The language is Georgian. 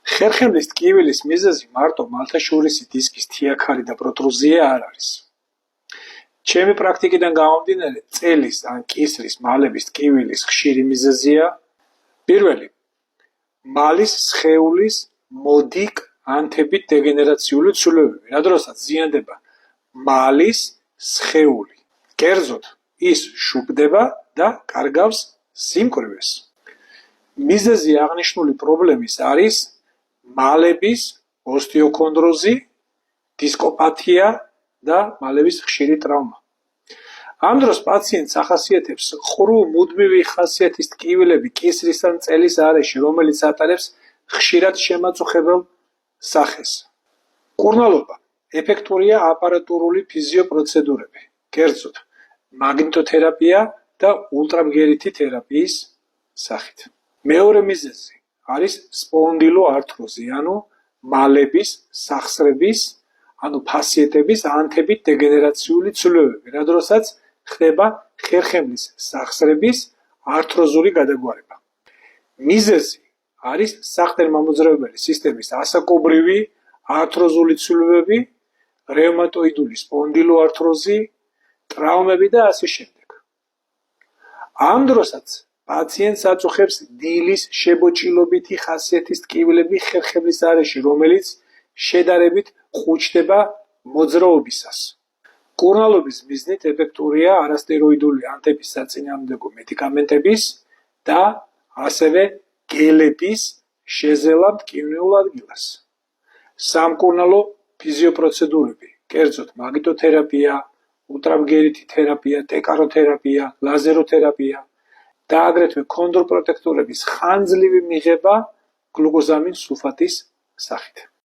ხერხემლის ტკივილის მიზეზი მარტო მალთაშურისი დისკის თიაქარი და პროტრუზია არ არის. ჩემი პრაქტიკიდან გამომდინარე, წელის ან კისრის მალების ტკივილის ხშირი მიზეზია პირველი, მალის სხეულის მოდიკ ანთებით დეგენერაციული ცვლილებები, რა დროსაც ზიანდება მალის სხეული. კერძოდ, ის შუქდება და კარგავს სიმკვრივეს. მიზეზი აღნიშნული პრობლემის არის მალების ოსტეოქონდროზი, დისკოპათია და მალების ხშირი ტრავმა. ამ დროს პაციენტს ახასიათებს ყრუ მუდმივი ხასიათის ტკივილები კისრის ან წელის არეში, რომელიც ატარებს ხშირად შემაწუხებელ სახეს. მკურნალობა ეფექტურია აპარატურული ფიზიოპროცედურები, კერძოდ მაგნიტოთერაპია და ულტრაბგერითი თერაპიის სახით. მეორე მიზეზი არის სპონდილოართროზი, ანუ მალების სახსრების, ანუ ფასიეტების ანთებით დეგენერაციული ცვლილებები, რა დროსაც ხდება ხერხემლის სახსრების ართროზული გადაგვარება. მიზეზი არის საყრდენ-მამოძრავებელი სისტემის ასაკობრივი ართროზული ცვლილებები, რევმატოიდული სპონდილოართროზი, ტრავმები და ასე შემდეგ. ამ დროსაც პაციენტს აწუხებს დილის შებოჭილობითი ხასიათის ტკივილები ხერხემლის არეში, რომელიც შედარებით ყუჩდება მოძრაობისას. მკურნალობის მიზნით ეფექტურია არასტეროიდული ანთების საწინააღმდეგო მედიკამენტების და ასევე გელების შეზელა მტკივნეულ ადგილას. სამკურნალო ფიზიოპროცედურები, კერძოდ მაგნიტოთერაპია, ულტრაბგერითი თერაპია, ტეკაროთერაპია, ლაზეროთერაპია და აგრეთვე ქონდროპროტექტორების ხანძლივი მიღება გლუკოზამინ სულფატის სახით.